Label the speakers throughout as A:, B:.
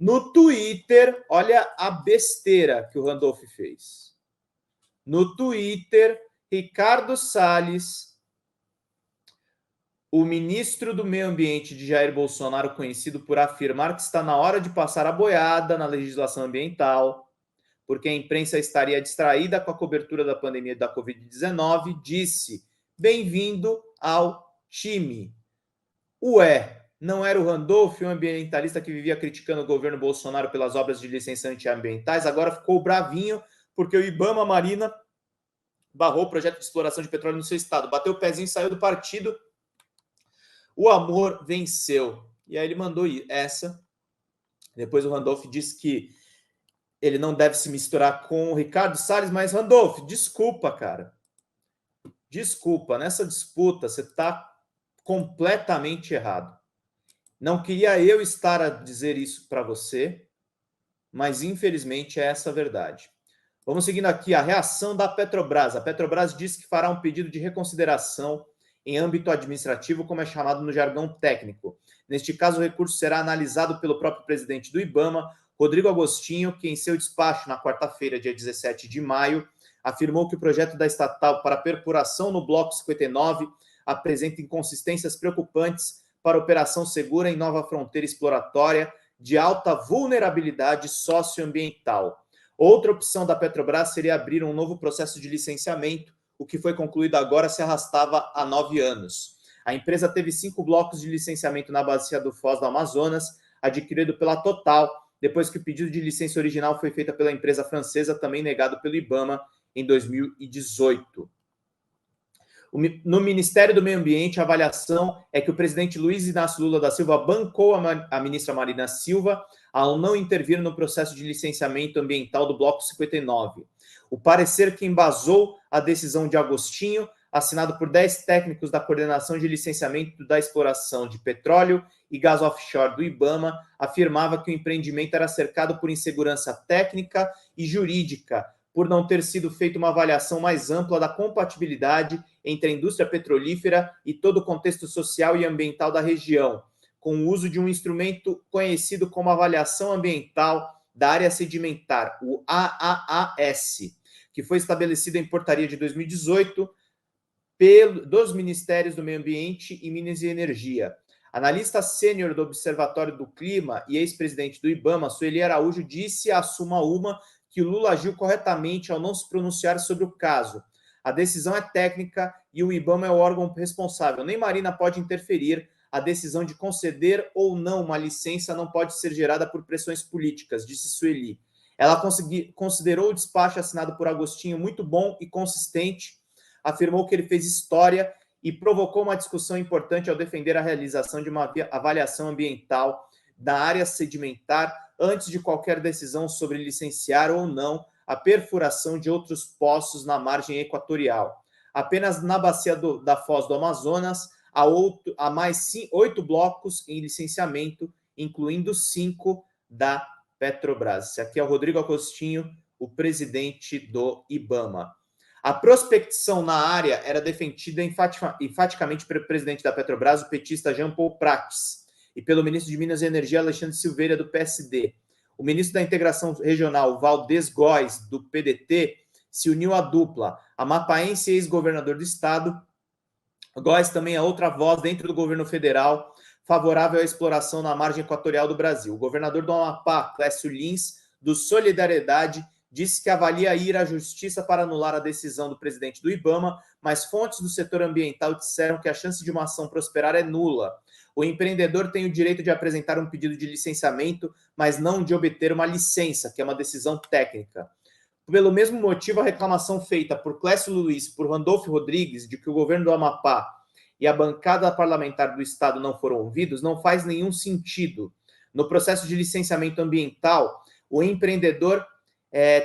A: No Twitter, olha a besteira que o Randolph fez. No Twitter, Ricardo Salles, o ministro do Meio Ambiente de Jair Bolsonaro, conhecido por afirmar que está na hora de passar a boiada na legislação ambiental, porque a imprensa estaria distraída com a cobertura da pandemia da Covid-19, disse: bem-vindo ao time. Ué, não era o Randolph, um ambientalista que vivia criticando o governo Bolsonaro pelas obras de licença antiambientais, agora ficou bravinho porque o Ibama Marina barrou o projeto de exploração de petróleo no seu estado, bateu o pezinho e saiu do partido. O amor venceu. E aí ele mandou essa. Depois o Randolph disse que ele não deve se misturar com o Ricardo Salles, mas Randolph, desculpa, cara. Desculpa, nessa disputa você está completamente errado. Não queria eu estar a dizer isso para você, mas infelizmente é essa a verdade. Vamos seguindo aqui a reação da Petrobras. A Petrobras disse que fará um pedido de reconsideração em âmbito administrativo, como é chamado no jargão técnico. Neste caso, o recurso será analisado pelo próprio presidente do Ibama, Rodrigo Agostinho, que em seu despacho na quarta-feira, dia 17 de maio, afirmou que o projeto da estatal para perfuração no Bloco 59 apresenta inconsistências preocupantes para operação segura em nova fronteira exploratória de alta vulnerabilidade socioambiental. Outra opção da Petrobras seria abrir um novo processo de licenciamento. O que foi concluído agora se arrastava há 9 anos. A empresa teve 5 blocos de licenciamento na bacia do Foz do Amazonas, adquirido pela Total, depois que o pedido de licença original foi feito pela empresa francesa, também negado pelo Ibama, em 2018. No Ministério do Meio Ambiente, a avaliação é que o presidente Luiz Inácio Lula da Silva bancou a ministra Marina Silva ao não intervir no processo de licenciamento ambiental do Bloco 59. O parecer que embasou a decisão de Agostinho, assinado por 10 técnicos da Coordenação de Licenciamento da Exploração de Petróleo e Gás Offshore do Ibama, afirmava que o empreendimento era cercado por insegurança técnica e jurídica, por não ter sido feita uma avaliação mais ampla da compatibilidade entre a indústria petrolífera e todo o contexto social e ambiental da região, com o uso de um instrumento conhecido como Avaliação Ambiental da Área Sedimentar, o AAAS, que foi estabelecido em portaria de 2018 dos Ministérios do Meio Ambiente e Minas e Energia. Analista sênior do Observatório do Clima e ex-presidente do Ibama, Sueli Araújo, disse à Suma Uma que o Lula agiu corretamente ao não se pronunciar sobre o caso. A decisão é técnica e o Ibama é o órgão responsável. Nem Marina pode interferir. A decisão de conceder ou não uma licença não pode ser gerada por pressões políticas, disse Sueli. Ela considerou o despacho assinado por Agostinho muito bom e consistente, afirmou que ele fez história e provocou uma discussão importante ao defender a realização de uma avaliação ambiental da área sedimentar antes de qualquer decisão sobre licenciar ou não a perfuração de outros poços na margem equatorial. Apenas na bacia da Foz do Amazonas há mais 8 blocos em licenciamento, incluindo 5 da Petrobras. Esse aqui é o Rodrigo Agostinho, o presidente do Ibama. A prospecção na área era defendida enfaticamente pelo presidente da Petrobras, o petista Jean Paul Prats, e pelo ministro de Minas e Energia, Alexandre Silveira, do PSD. O ministro da Integração Regional, Valdez Góes, do PDT, se uniu à dupla. Amapaense e ex-governador do estado, Góes também é outra voz dentro do governo federal favorável à exploração na margem equatorial do Brasil. O governador do Amapá, Clécio Lins, do Solidariedade, disse que avalia ir à justiça para anular a decisão do presidente do Ibama, mas fontes do setor ambiental disseram que a chance de uma ação prosperar é nula. O empreendedor tem o direito de apresentar um pedido de licenciamento, mas não de obter uma licença, que é uma decisão técnica. Pelo mesmo motivo, a reclamação feita por Clécio Luiz e por Randolfo Rodrigues de que o governo do Amapá e a bancada parlamentar do estado não foram ouvidos não faz nenhum sentido. No processo de licenciamento ambiental, o empreendedor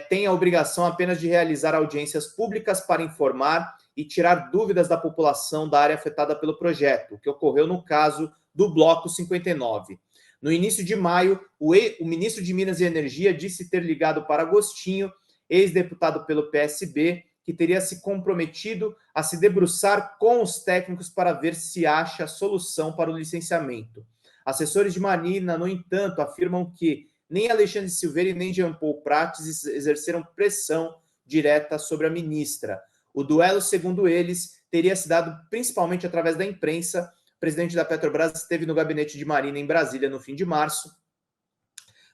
A: tem a obrigação apenas de realizar audiências públicas para informar e tirar dúvidas da população da área afetada pelo projeto, o que ocorreu no caso do Bloco 59. No início de maio, o ministro de Minas e Energia disse ter ligado para Agostinho, ex-deputado pelo PSB, que teria se comprometido a se debruçar com os técnicos para ver se acha solução para o licenciamento. Assessores de Marina, no entanto, afirmam que nem Alexandre Silveira e nem Jean Paul Prates exerceram pressão direta sobre a ministra. O duelo, segundo eles, teria se dado principalmente através da imprensa. O presidente da Petrobras esteve no gabinete de Marina em Brasília no fim de março,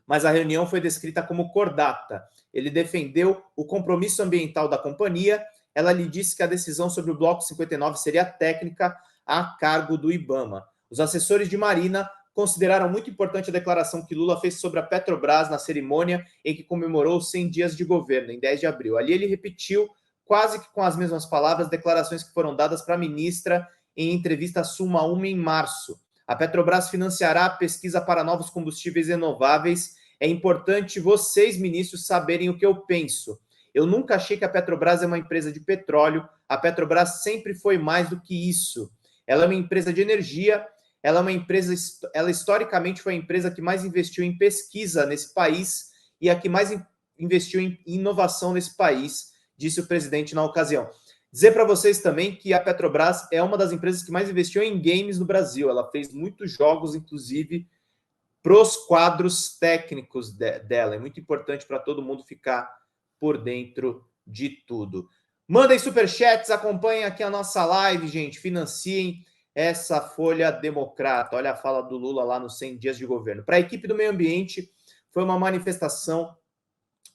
A: mas a reunião foi descrita como cordata. Ele defendeu o compromisso ambiental da companhia. Ela lhe disse que a decisão sobre o Bloco 59 seria técnica, a cargo do IBAMA. Os assessores de Marina consideraram muito importante a declaração que Lula fez sobre a Petrobras na cerimônia em que comemorou os 100 dias de governo, em 10 de abril. Ali ele repetiu, quase que com as mesmas palavras, declarações que foram dadas para a ministra em entrevista à Suma 1 em março. A Petrobras financiará a pesquisa para novos combustíveis renováveis. É importante vocês, ministros, saberem o que eu penso. Eu nunca achei que a Petrobras é uma empresa de petróleo. A Petrobras sempre foi mais do que isso. Ela é uma empresa de energia. Ela é uma empresa, ela historicamente foi a empresa que mais investiu em pesquisa nesse país e a que mais investiu em inovação nesse país, disse o presidente na ocasião. Dizer para vocês também que a Petrobras é uma das empresas que mais investiu em games no Brasil. Ela fez muitos jogos, inclusive, para os quadros técnicos dela. É muito importante para todo mundo ficar por dentro de tudo. Mandem superchats, acompanhem aqui a nossa live, gente. Financiem essa Folha Democrata. Olha a fala do Lula lá nos 100 dias de governo. Para a equipe do meio ambiente, foi uma manifestação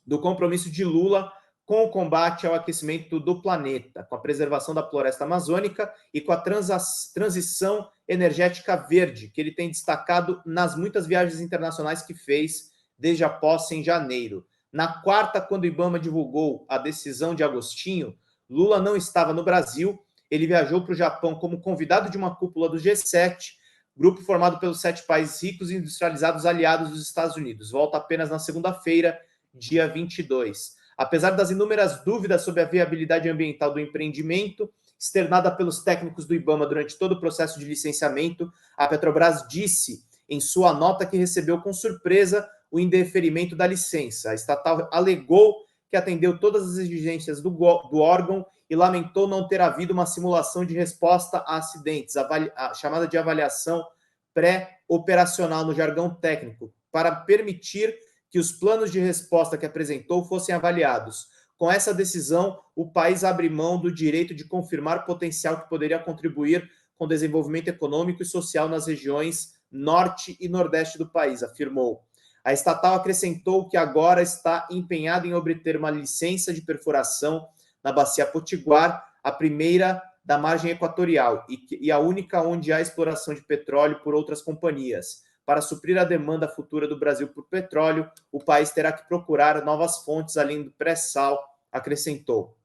A: do compromisso de Lula com o combate ao aquecimento do planeta, com a preservação da floresta amazônica e com a transição energética verde, que ele tem destacado nas muitas viagens internacionais que fez desde a posse em janeiro. Na quarta, quando o IBAMA divulgou a decisão de Agostinho, Lula não estava no Brasil. Ele viajou para o Japão como convidado de uma cúpula do G7, grupo formado pelos 7 países ricos e industrializados aliados dos Estados Unidos. Volta apenas na segunda-feira, dia 22. Apesar das inúmeras dúvidas sobre a viabilidade ambiental do empreendimento, externada pelos técnicos do IBAMA durante todo o processo de licenciamento, a Petrobras disse em sua nota que recebeu com surpresa o indeferimento da licença. A estatal alegou que atendeu todas as exigências do órgão e lamentou não ter havido uma simulação de resposta a acidentes, a chamada de avaliação pré-operacional no jargão técnico, para permitir que os planos de resposta que apresentou fossem avaliados. Com essa decisão, o país abre mão do direito de confirmar o potencial que poderia contribuir com o desenvolvimento econômico e social nas regiões norte e nordeste do país, afirmou. A estatal acrescentou que agora está empenhada em obter uma licença de perfuração na Bacia Potiguar, a primeira da margem equatorial e a única onde há exploração de petróleo por outras companhias. Para suprir a demanda futura do Brasil por petróleo, o país terá que procurar novas fontes além do pré-sal, acrescentou.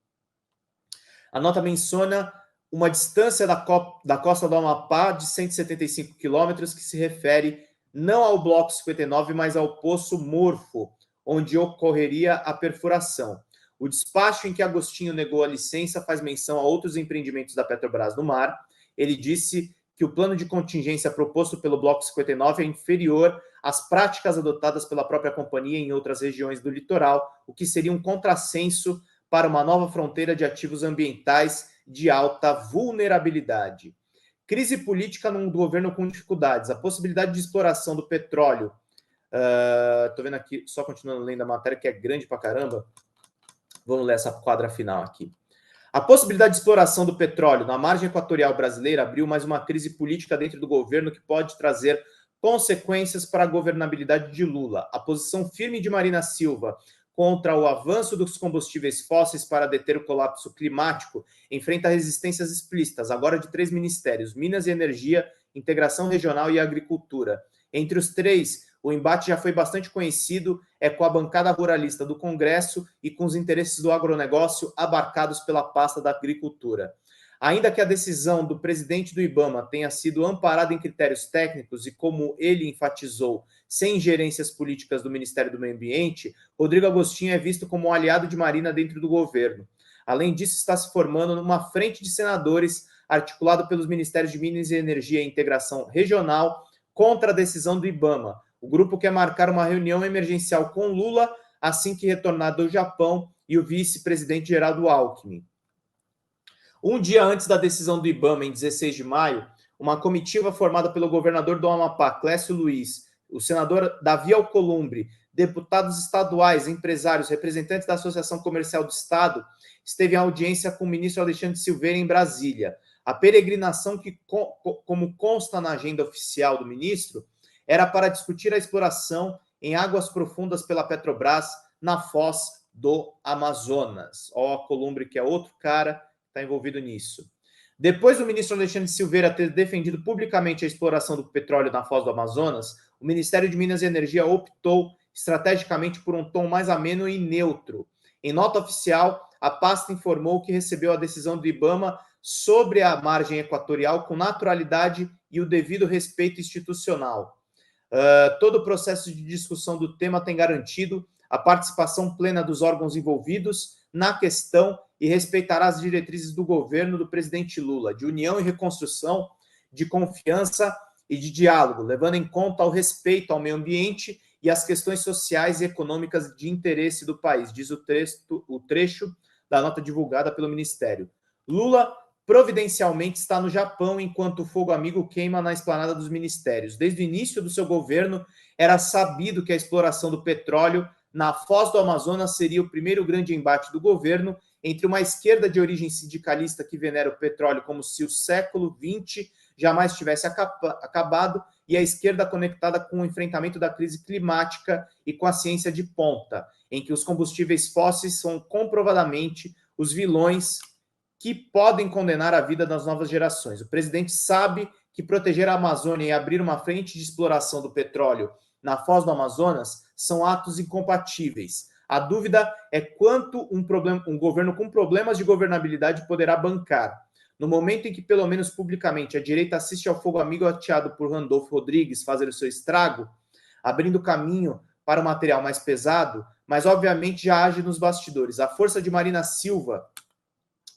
A: A nota menciona uma distância da costa do Amapá de 175 quilômetros, que se refere não ao Bloco 59, mas ao Poço Morfo, onde ocorreria a perfuração. O despacho em que Agostinho negou a licença faz menção a outros empreendimentos da Petrobras no mar. Ele disse que o plano de contingência proposto pelo Bloco 59 é inferior às práticas adotadas pela própria companhia em outras regiões do litoral, o que seria um contrassenso para uma nova fronteira de ativos ambientais de alta vulnerabilidade. Crise política num governo com dificuldades. A possibilidade de exploração do petróleo. Estou vendo aqui, só continuando lendo a matéria, que é grande pra caramba. Vamos ler essa quadra final aqui. A possibilidade de exploração do petróleo na margem equatorial brasileira abriu mais uma crise política dentro do governo que pode trazer consequências para a governabilidade de Lula. A posição firme de Marina Silva contra o avanço dos combustíveis fósseis para deter o colapso climático enfrenta resistências explícitas, agora de 3 ministérios: Minas e Energia, Integração Regional e Agricultura. Entre os 3, o embate já foi bastante conhecido, é com a bancada ruralista do Congresso e com os interesses do agronegócio abarcados pela pasta da Agricultura. Ainda que a decisão do presidente do IBAMA tenha sido amparada em critérios técnicos e, como ele enfatizou, sem ingerências políticas do Ministério do Meio Ambiente, Rodrigo Agostinho é visto como um aliado de Marina dentro do governo. Além disso, está se formando uma frente de senadores articulado pelos Ministérios de Minas e Energia e Integração Regional contra a decisão do IBAMA. O grupo quer marcar uma reunião emergencial com Lula assim que retornar do Japão e o vice-presidente Geraldo Alckmin. Um dia antes da decisão do IBAMA, em 16 de maio, uma comitiva formada pelo governador do Amapá, Clécio Luiz, o senador Davi Alcolumbre, deputados estaduais, empresários, representantes da Associação Comercial do Estado, esteve em audiência com o ministro Alexandre Silveira em Brasília. A peregrinação, que, como consta na agenda oficial do ministro, era para discutir a exploração em águas profundas pela Petrobras na foz do Amazonas. Ó, Alcolumbre, que é outro cara que está envolvido nisso. Depois do ministro Alexandre Silveira ter defendido publicamente a exploração do petróleo na foz do Amazonas, o Ministério de Minas e Energia optou estrategicamente por um tom mais ameno e neutro. Em nota oficial, a pasta informou que recebeu a decisão do IBAMA sobre a margem equatorial com naturalidade e o devido respeito institucional. Todo o processo de discussão do tema tem garantido a participação plena dos órgãos envolvidos na questão e respeitará as diretrizes do governo do presidente Lula, de união e reconstrução, de confiança e de diálogo, levando em conta o respeito ao meio ambiente e as questões sociais e econômicas de interesse do país, diz o trecho da nota divulgada pelo Ministério. Lula providencialmente está no Japão, enquanto o fogo amigo queima na esplanada dos ministérios. Desde o início do seu governo, era sabido que a exploração do petróleo na foz do Amazonas seria o primeiro grande embate do governo entre uma esquerda de origem sindicalista que venera o petróleo como se o século XX jamais tivesse acabado e a esquerda conectada com o enfrentamento da crise climática e com a ciência de ponta, em que os combustíveis fósseis são comprovadamente os vilões que podem condenar a vida das novas gerações. O presidente sabe que proteger a Amazônia e abrir uma frente de exploração do petróleo na foz do Amazonas são atos incompatíveis. A dúvida é quanto um governo com problemas de governabilidade poderá bancar. No momento em que, pelo menos publicamente, a direita assiste ao fogo amigo ateado por Randolfo Rodrigues fazer o seu estrago, abrindo caminho para o material mais pesado, mas obviamente já age nos bastidores. A força de Marina Silva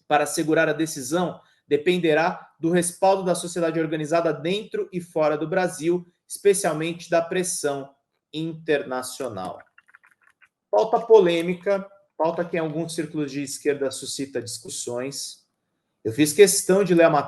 A: para assegurar a decisão dependerá do respaldo da sociedade organizada dentro e fora do Brasil, especialmente da pressão internacional. Pauta polêmica, pauta que em alguns círculos de esquerda suscita discussões. Eu fiz questão de ler a matéria